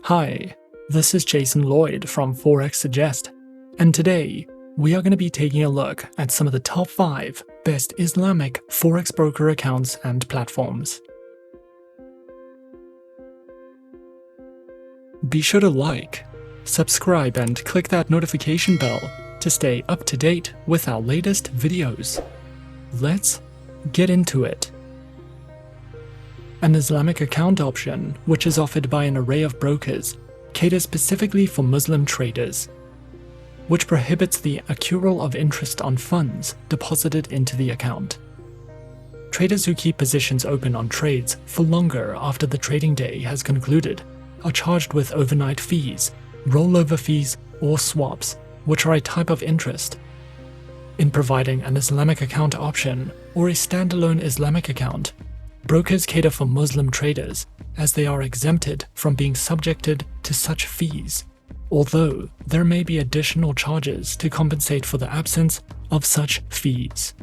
Hi, this is Jason Lloyd from Forexsuggest, and today we are going to be taking a look at some of the top 5 best Islamic Forex broker accounts and platforms. Be sure to like, subscribe, and click that notification bell to stay up to date with our latest videos. Let's get into it. An Islamic account option, which is offered by an array of brokers, caters specifically for Muslim traders, which prohibits the accrual of interest on funds deposited into the account. Traders who keep positions open on trades for longer after the trading day has concluded are charged with overnight fees, rollover fees, or swaps, which are a type of interest. In providing an Islamic account option or a standalone Islamic account, brokers cater for Muslim traders as they are exempted from being subjected to such fees, although there may be additional charges to compensate for the absence of such fees.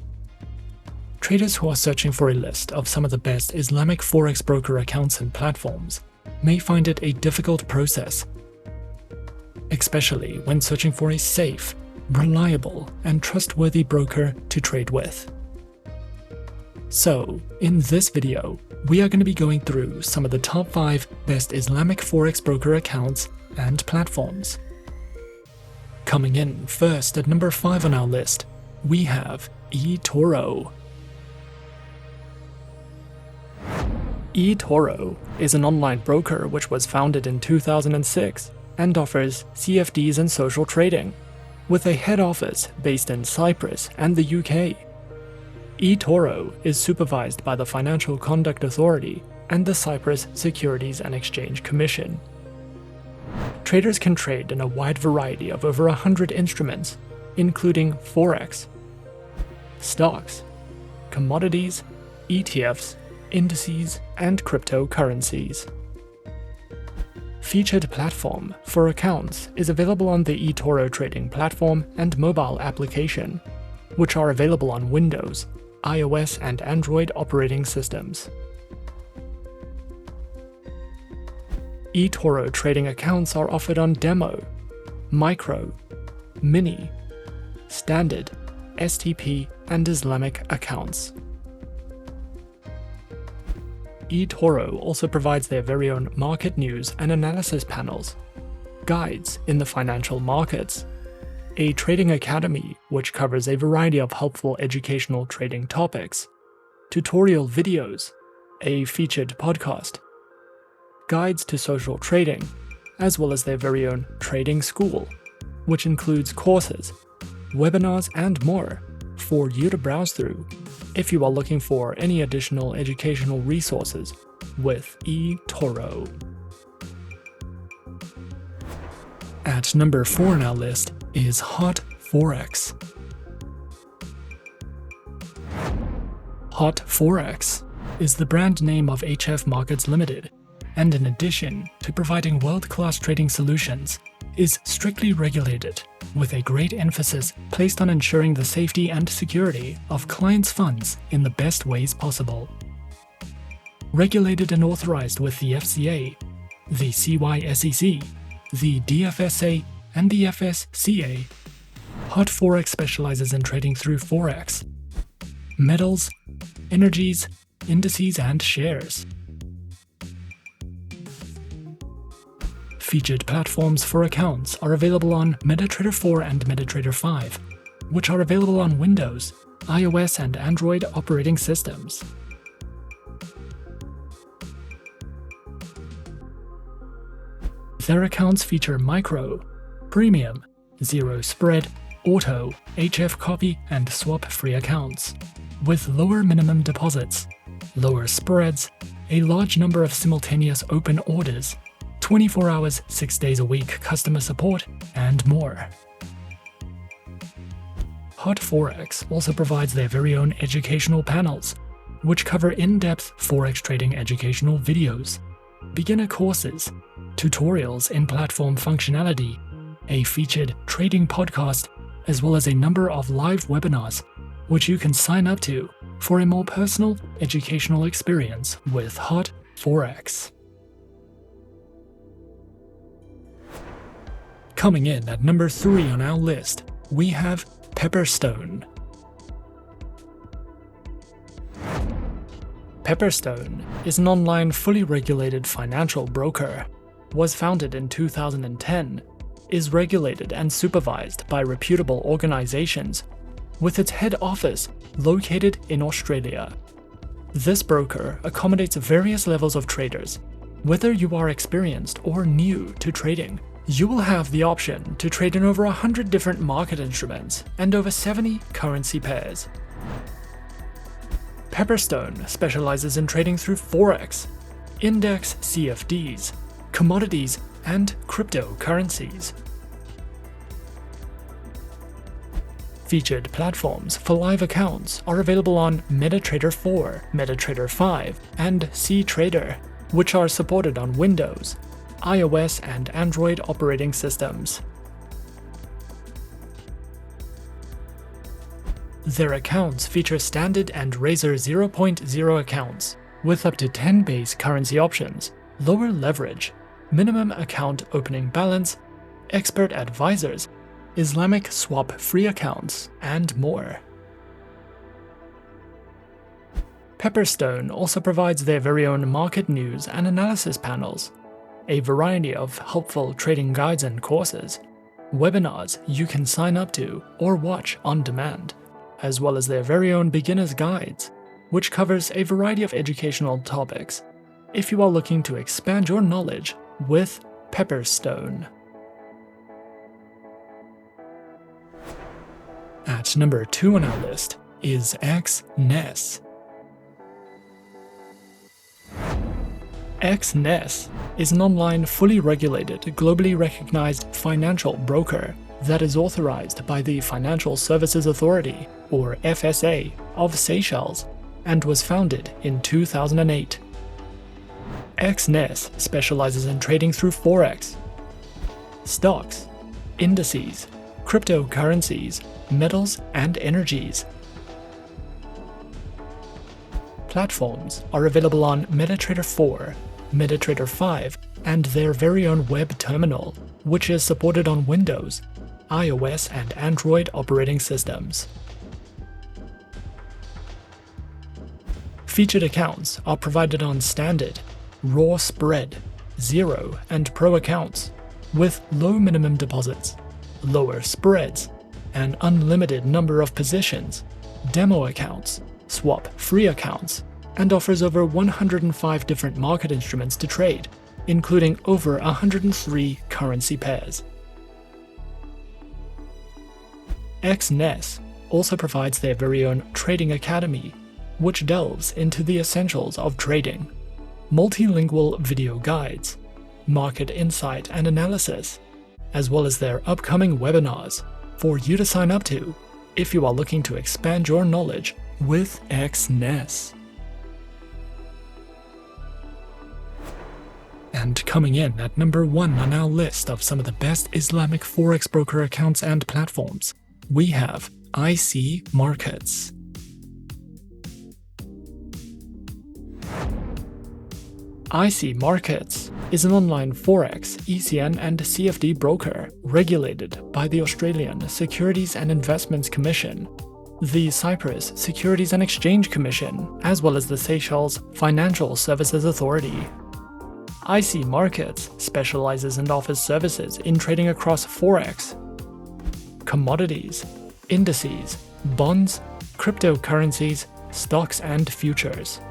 Traders who are searching for a list of some of the best Islamic Forex broker accounts and platforms may find it a difficult process, especially when searching for a safe, reliable, and trustworthy broker to trade with. So, in this video, we are going to be going through some of the top 5 best Islamic Forex broker accounts and platforms. Coming in first at number 5 on our list, we have eTorro. eTorro is an online broker which was founded in 2006 and offers CFDs and Social Trading, with a head office based in Cyprus and the UK. eTorro is supervised by the Financial Conduct Authority and the Cyprus Securities and Exchange Commission. Traders can trade in a wide variety of over 100 instruments, including Forex, stocks, commodities, ETFs, indices, and cryptocurrencies. Featured platform for accounts is available on the eTorro trading platform and mobile application, which are available on Windows, iOS, and Android operating systems. eTorro trading accounts are offered on Demo, Micro, Mini, Standard, STP, and Islamic accounts. eTorro also provides their very own market news and analysis panels, guides in the financial markets, a trading academy which covers a variety of helpful educational trading topics, tutorial videos, a featured podcast, guides to social trading, as well as their very own trading school, which includes courses, webinars, and more for you to browse through if you are looking for any additional educational resources with eTorro. At number 4 on our list is Hot Forex. Hot Forex is the brand name of HF Markets Limited, and in addition to providing world-class trading solutions, is strictly regulated, with a great emphasis placed on ensuring the safety and security of clients' funds in the best ways possible. Regulated and authorized with the FCA, the CYSEC, the DFSA, and the FSCA, Hot Forex specializes in trading through Forex, metals, energies, indices, and shares. Featured platforms for accounts are available on MetaTrader 4 and MetaTrader 5, which are available on Windows, iOS, and Android operating systems. Their accounts feature Micro, Premium, Zero Spread, Auto, HF Copy, and Swap-free accounts, with lower minimum deposits, lower spreads, a large number of simultaneous open orders, 24 hours, 6 days a week customer support, and more. Hot Forex also provides their very own educational panels, which cover in-depth Forex trading educational videos, beginner courses, tutorials in platform functionality, a featured trading podcast, as well as a number of live webinars, which you can sign up to for a more personal educational experience with Hot Forex. Coming in at number 3 on our list, we have Pepperstone. Pepperstone is an online fully regulated financial broker, was founded in 2010, is regulated and supervised by reputable organizations, with its head office located in Australia. This broker accommodates various levels of traders. Whether you are experienced or new to trading, you will have the option to trade in over 100 different market instruments and over 70 currency pairs. Pepperstone specializes in trading through Forex, index CFDs, commodities, and cryptocurrencies. Featured platforms for live accounts are available on MetaTrader 4, MetaTrader 5, and cTrader, which are supported on Windows, iOS, and Android operating systems. Their accounts feature standard and Razor 0.0 accounts, with up to 10 base currency options, lower leverage, minimum account opening balance, expert advisors, Islamic swap-free accounts, and more. Pepperstone also provides their very own market news and analysis panels, a variety of helpful trading guides and courses, webinars you can sign up to or watch on demand, as well as their very own beginner's guides, which covers a variety of educational topics if you are looking to expand your knowledge with Pepperstone. At number 2 on our list is Exness. Exness is an online, fully regulated, globally recognized financial broker that is authorized by the Financial Services Authority, or FSA, of Seychelles, and was founded in 2008. Exness specializes in trading through Forex, stocks, indices, cryptocurrencies, metals, and energies. Platforms are available on MetaTrader 4, MetaTrader 5, and their very own web terminal, which is supported on Windows, iOS, and Android operating systems. Featured accounts are provided on Standard, Raw Spread, Zero, and Pro accounts, with low minimum deposits, lower spreads, an unlimited number of positions, demo accounts, swap-free accounts, and offers over 105 different market instruments to trade, including over 103 currency pairs. Exness also provides their very own Trading Academy, which delves into the essentials of trading, multilingual video guides, market insight and analysis, as well as their upcoming webinars for you to sign up to if you are looking to expand your knowledge with Exness. And coming in at number 1 on our list of some of the best Islamic Forex broker accounts and platforms, we have IC Markets. IC Markets is an online Forex, ECN, and CFD broker regulated by the Australian Securities and Investments Commission, the Cyprus Securities and Exchange Commission, as well as the Seychelles Financial Services Authority. IC Markets specializes and offers services in trading across Forex, commodities, indices, bonds, cryptocurrencies, stocks, and futures.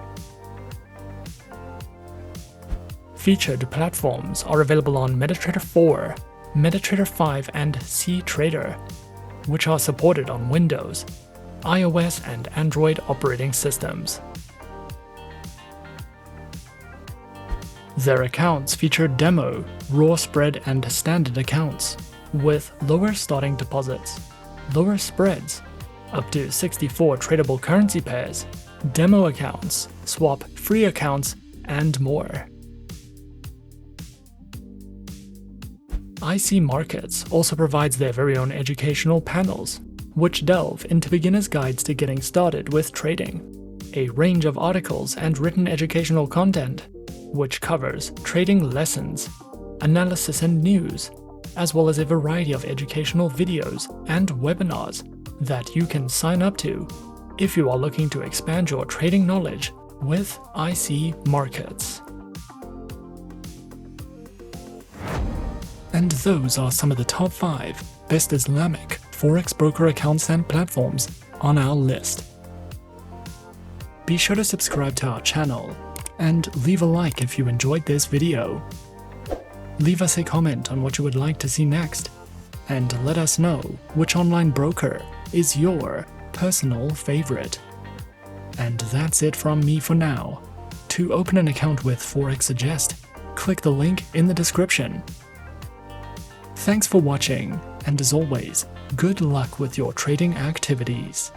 Featured platforms are available on MetaTrader 4, MetaTrader 5, and cTrader, which are supported on Windows, iOS, and Android operating systems. Their accounts feature demo, raw spread, and standard accounts, with lower starting deposits, lower spreads, up to 64 tradable currency pairs, demo accounts, swap-free accounts, and more. IC Markets also provides their very own educational panels, which delve into beginners' guides to getting started with trading, a range of articles and written educational content, which covers trading lessons, analysis and news, as well as a variety of educational videos and webinars that you can sign up to if you are looking to expand your trading knowledge with IC Markets. And those are some of the top 5 best Islamic Forex broker accounts and platforms on our list. Be sure to subscribe to our channel and leave a like if you enjoyed this video. Leave us a comment on what you would like to see next, and let us know which online broker is your personal favorite. And that's it from me for now. To open an account with Forexsuggest, click the link in the description. Thanks for watching, and as always, good luck with your trading activities.